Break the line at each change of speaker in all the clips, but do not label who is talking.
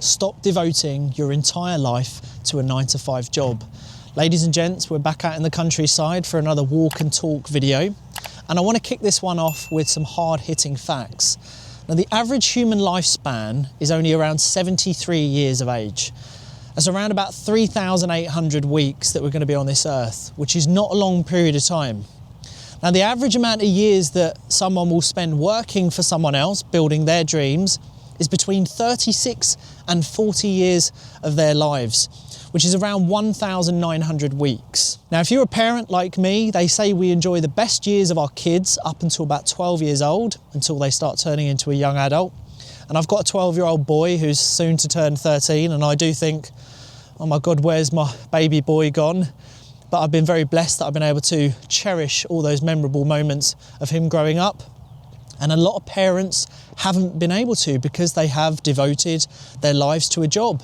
Stop devoting your entire life to a 9-to-5 job. Ladies and gents, we're back out in the countryside for another walk and talk video. And I want to kick this one off with some hard-hitting facts. Now, the average human lifespan is only around 73 years of age. That's around about 3,800 weeks that we're going to be on this earth, which is not a long period of time. Now, the average amount of years that someone will spend working for someone else, building their dreams, is between 36 and 40 years of their lives, which is around 1,900 weeks. Now, if you're a parent like me, they say we enjoy the best years of our kids up until about 12 years old, until they start turning into a young adult. And I've got a 12-year-old boy who's soon to turn 13, and I do think, oh my God, where's my baby boy gone? But I've been very blessed that I've been able to cherish all those memorable moments of him growing up. And a lot of parents haven't been able to because they have devoted their lives to a job.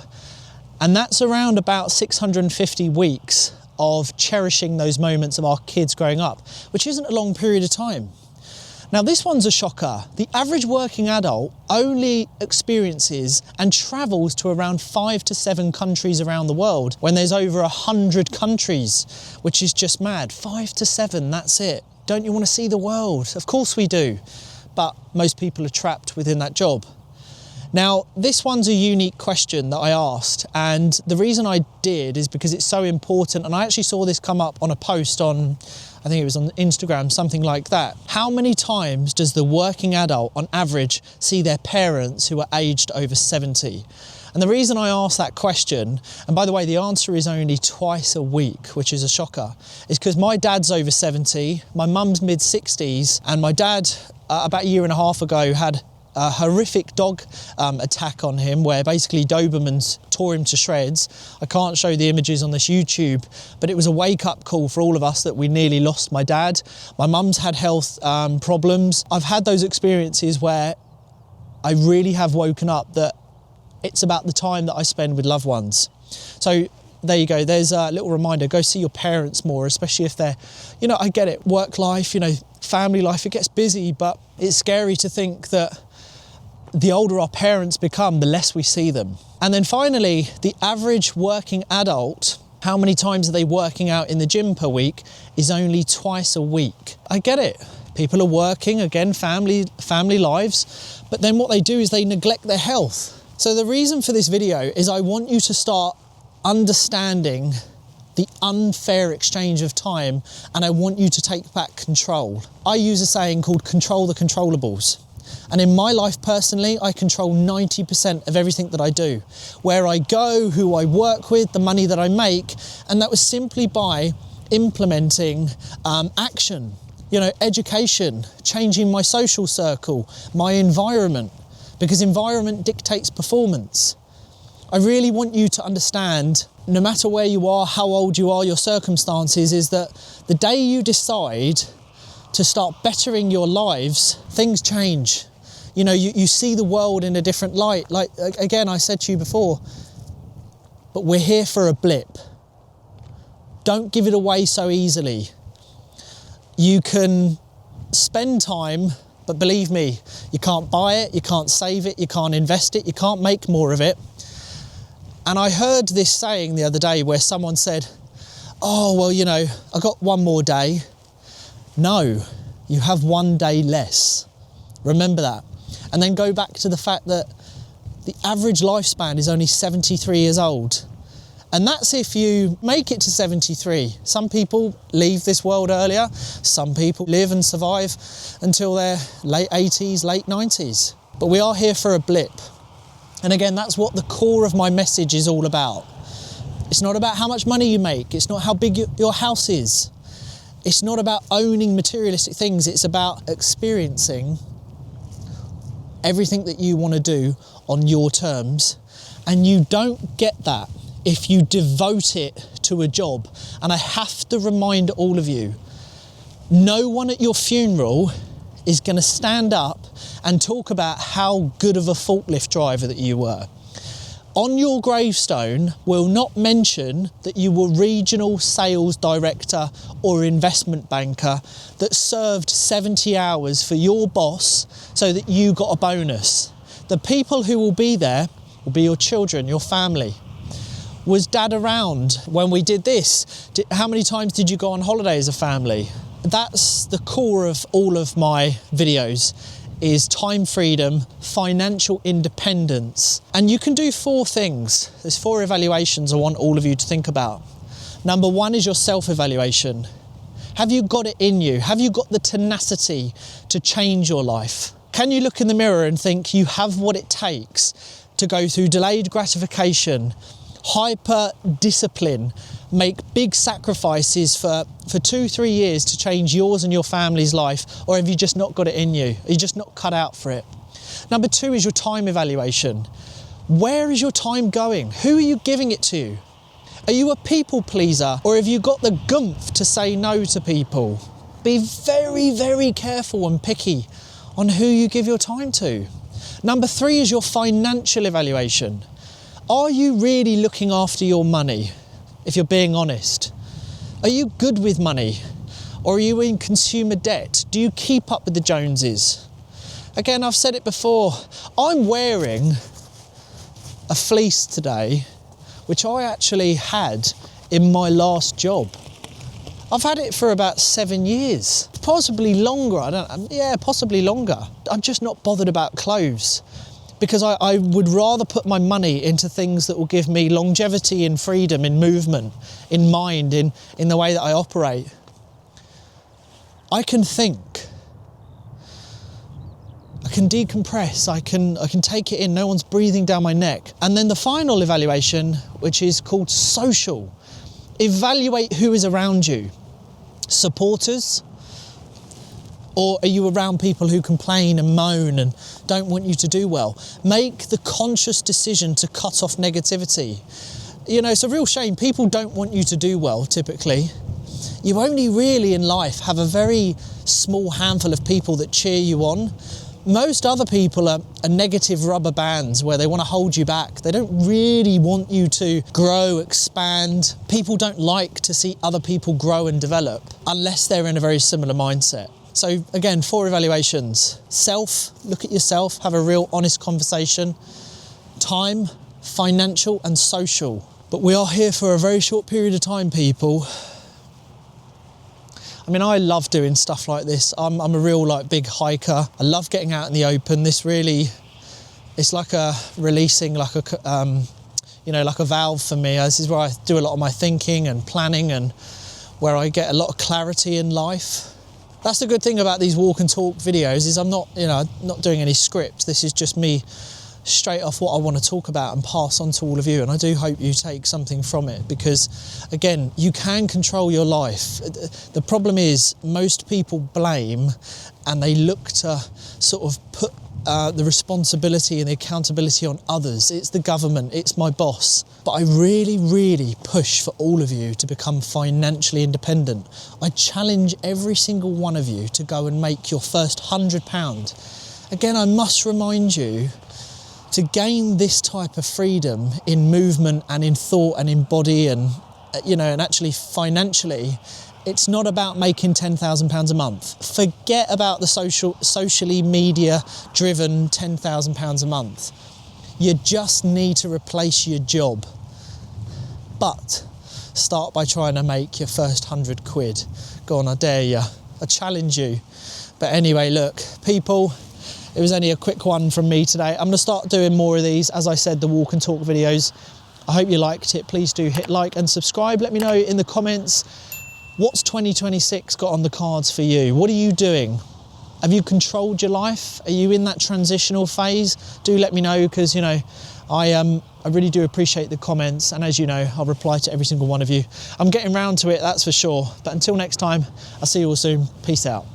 And that's around about 650 weeks of cherishing those moments of our kids growing up, which isn't a long period of time. Now, this one's a shocker. The average working adult only experiences and travels to around 5 to 7 countries around the world when there's over 100 countries, which is just mad. 5 to 7, that's it. Don't you want to see the world? Of course we do. But most people are trapped within that job. Now, this one's a unique question that I asked, and the reason I did is because it's so important, and I actually saw this come up on a post on, I think it was on Instagram, something like that. How many times does the working adult on average see their parents who are aged over 70? And the reason I asked that question, and by the way, the answer is only twice a week, which is a shocker, is because my dad's over 70, my mum's mid-60s, and my dad, about a year and a half ago, had a horrific dog attack on him where basically Dobermans tore him to shreds. I can't show the images on this YouTube, but it was a wake-up call for all of us that we nearly lost my dad. My mum's had health problems. I've had those experiences where I really have woken up that it's about the time that I spend with loved ones. So there you go, there's a little reminder, go see your parents more, especially if they're, you know, I get it, work life, you know, family life, it gets busy, but it's scary to think that the older our parents become, the less we see them. And then finally, the average working adult, how many times are they working out in the gym per week, is only twice a week. I get it. People are working, again, family lives, but then what they do is they neglect their health. So the reason for this video is I want you to start understanding the unfair exchange of time, and I want you to take back control. I use a saying called control the controllables. And in my life personally, I control 90% of everything that I do. Where I go, who I work with, the money that I make, and that was simply by implementing action. You know, education, changing my social circle, my environment, because environment dictates performance. I really want you to understand, no matter where you are, how old you are, your circumstances, is that the day you decide to start bettering your lives, things change. You know, you see the world in a different light. Like, again, I said to you before, but we're here for a blip. Don't give it away so easily. You can spend time, but believe me, you can't buy it, you can't save it, you can't invest it, you can't make more of it. And I heard this saying the other day where someone said, oh, well, you know, I got one more day. No, you have one day less. Remember that. And then go back to the fact that the average lifespan is only 73 years old. And that's if you make it to 73. Some people leave this world earlier. Some people live and survive until their late 80s, late 90s. But we are here for a blip. And again, that's what the core of my message is all about. It's not about how much money you make. It's not how big your house is. It's not about owning materialistic things. It's about experiencing everything that you want to do on your terms. And you don't get that if you devote it to a job. And I have to remind all of you, no one at your funeral is going to stand up and talk about how good of a forklift driver that you were. On your gravestone will not mention that you were regional sales director or investment banker that served 70 hours for your boss so that you got a bonus. The people who will be there will be your children, your family. Was dad around when we did this? How many times did you go on holiday as a family? That's the core of all of my videos, is time freedom, financial independence. And you can do 4 things. There's 4 evaluations I want all of you to think about. Number 1 is your self-evaluation. Have you got it in you? Have you got the tenacity to change your life? Can you look in the mirror and think you have what it takes to go through delayed gratification, hyper discipline, make big sacrifices for 2-3 years to change yours and your family's life? Or have you just not got it in you? Are you just not cut out for it? Number 2 is your time evaluation. Where is your time going? Who are you giving it to? Are you a people pleaser, or have you got the gumph to say no to people? Be very, very careful and picky on who you give your time to. Number 3 is your financial evaluation. Are you really looking after your money, if you're being honest? Are you good with money, or are you in consumer debt? Do you keep up with the Joneses? Again, I've said it before, I'm wearing a fleece today which I actually had in my last job. I've had it for about 7 years, possibly longer. Possibly longer. I'm just not bothered about clothes, because I would rather put my money into things that will give me longevity in freedom, in movement, in mind, in the way that I operate. I can think. I can decompress, I can take it in, no one's breathing down my neck. And then the final evaluation, which is called social. Evaluate who is around you. Supporters? Or are you around people who complain and moan and don't want you to do well? Make the conscious decision to cut off negativity. You know, it's a real shame. People don't want you to do well, typically. You only really in life have a very small handful of people that cheer you on. Most other people are negative rubber bands where they want to hold you back. They don't really want you to grow, expand. People don't like to see other people grow and develop unless they're in a very similar mindset. So again, 4 evaluations. Self, look at yourself, have a real honest conversation. Time, financial and social. But we are here for a very short period of time, people. I mean, I love doing stuff like this. I'm a real big hiker. I love getting out in the open. This really, it's like a releasing, like a valve for me. This is where I do a lot of my thinking and planning, and where I get a lot of clarity in life. That's the good thing about these walk and talk videos, is I'm not doing any script. This is just me straight off what I want to talk about and pass on to all of you. And I do hope you take something from it, because again, you can control your life. The problem is most people blame, and they look to sort of put the responsibility and the accountability on others. It's the government, it's my boss. But I really, really push for all of you to become financially independent. I challenge every single one of you to go and make your first £100. Again, I must remind you, to gain this type of freedom in movement and in thought and in body and, and actually financially, it's not about making £10,000 a month. Forget about the socially media driven £10,000 a month. You just need to replace your job. But start by trying to make your first £100. Go on, I dare you. I challenge you. But anyway, look, people, it was only a quick one from me today. I'm going to start doing more of these. As I said, the walk and talk videos. I hope you liked it. Please do hit like and subscribe. Let me know in the comments, what's 2026 got on the cards for you? What are you doing? Have you controlled your life? Are you in that transitional phase? Do let me know, because, I really do appreciate the comments. And as you know, I'll reply to every single one of you. I'm getting round to it, that's for sure. But until next time, I'll see you all soon. Peace out.